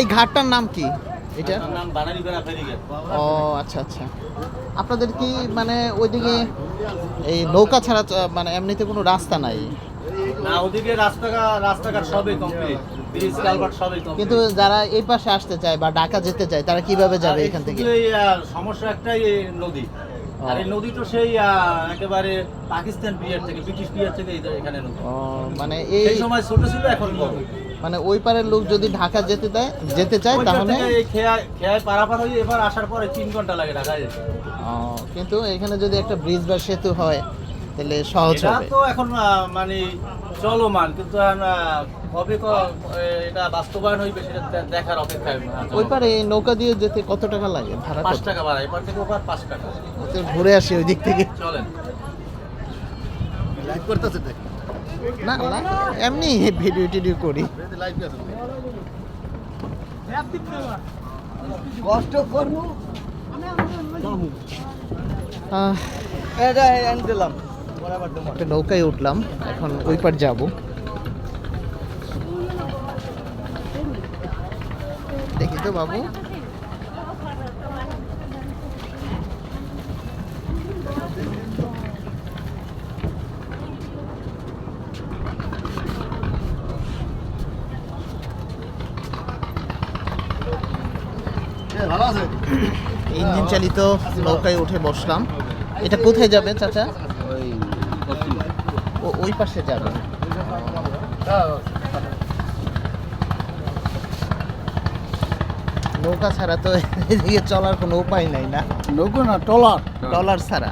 এই ঘাটটার নাম কি? এটার নাম বানারীপাড়া ফেরিঘাট। ও আচ্ছা আচ্ছা। আপনাদের কি মানে ওইদিকে এই নৌকা ছাড়া মানে এমনিতে কোনো রাস্তা নাই? না, ওদিকে রাস্তাঘাট সবই কমপ্লিট, ব্রিজ কালভার্ট সবই কমপ্লিট। কিন্তু যারা এই পাশে আসতে চায় বা ঢাকা যেতে চায় তারা কিভাবে যাবে এখান থেকে? এই সমস্যা একটাই, এই নদী। আর এই নদী তো সেই একেবারে পাকিস্তান পিরিয়ড থেকে, ব্রিটিশ পিরিয়ড থেকে এখানে নদী। ও মানে এই সেই সময় ছোট ছিল, এখন বড়। মানে ওই পারের লোক যদি ঢাকা যেতে চায় তাহলে এই খেয়ায় পারাপার হয়ে এবার আসার পরে 3 ঘন্টা লাগে ঢাকায় যেতে। কিন্তু এখানে যদি একটা ব্রিজ বা সেতু হয় তাহলে সহজ এটা হবে। তো এখন মানে চলমান, কিন্তু কবে এটা বাস্তবায়ন হইবে সেটা দেখার অপেক্ষায়। ওই পারে এই নৌকা দিয়ে যেতে কত টাকা লাগে ভাড়া? 5 টাকা ভাড়া, এপার থেকে ওপার 5 টাকা। তো ঘুরে আসি ওই দিক থেকে। চলেন। লাইভ করতেছে তো না না এমনি ভিডিও টিডিও করি। লাইভ আছে কষ্ট করবো এটা এনে দিলাম বরাবর দেব। একটা নৌকায় উঠলাম, এখন ওই পার যাব। দেখি তো বাবু। ভালো আছে ইঞ্জিন চালিত নৌকায় উঠে বসলাম। এটা কোথায় যাবে চাচা? ওই পাশে যাবে। নৌকা ছাড়া তো এদিকে চলার কোনো উপায় নাই না? নৌকো না টলার ডলার ছাড়া।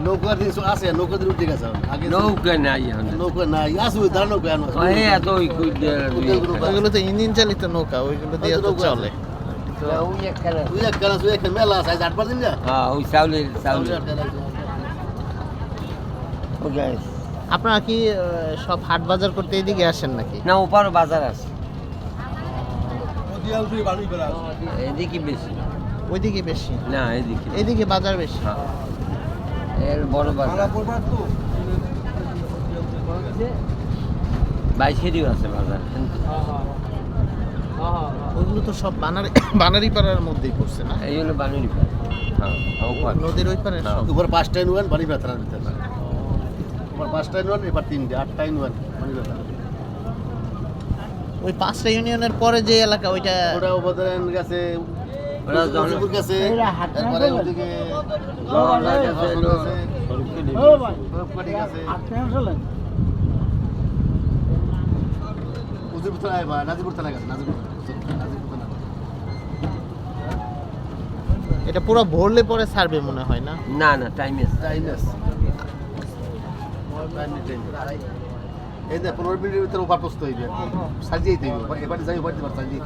নৌকা দিয়ে আছে নৌকা দিয়ে উঠে গেছে আগে নৌকা নাই নৌকা নাই আছে ওই দাঁড় নৌকা এত ওইগুলো তো ইঞ্জিন চালিত নৌকা, ওইগুলো দিয়ে তো চলে। তুই এক কানা তুই একটা মেলা আছে 8 দিন না ওই চাউলের আপনারা কি সব হাট বাজার করতে এদিকে আসেন নাকি? না, ওপারও বাজার আছে, এদিকে বেশি। ওইদিকে বেশি না, এদিকে এদিকে বাজার বেশি। এর বড় বাজার 22-এরও আছে বাজার। ওইগুলো তো সব বানারীপাড়ার মধ্যেই পড়ছে না? এই হলো বানুরিপাড়া। নদীর ওই পারে সব। উপর 5টা ইউনিয়ন বাড়ি ভেতরার ভিতরে উপর 5টা ইউনিয়ন এবার 3টে 8টা ইউনিয়ন বাড়ি ভেতর। ওই 5টা ইউনিয়নের পরে যে এলাকা ওইটা ওটা উপদরেন গেছে ওরা জনপুর গেছে তারপরে ওদিকে সরুপকাঠি গেছে উজিরপুর থানায় বা নাজিপুর থানায় গেছে নাজিপুর থানা। এটা পুরো ভরলে পরে ছাড়বে মনে হয় না? না না, টাইম আছে। এই যে 15 মিনিটের ভিতরে ওপার প্রস্তুত হইবে সাজিয়ে দিবে এবারে যাই ওপার দিবার সাজিয়ে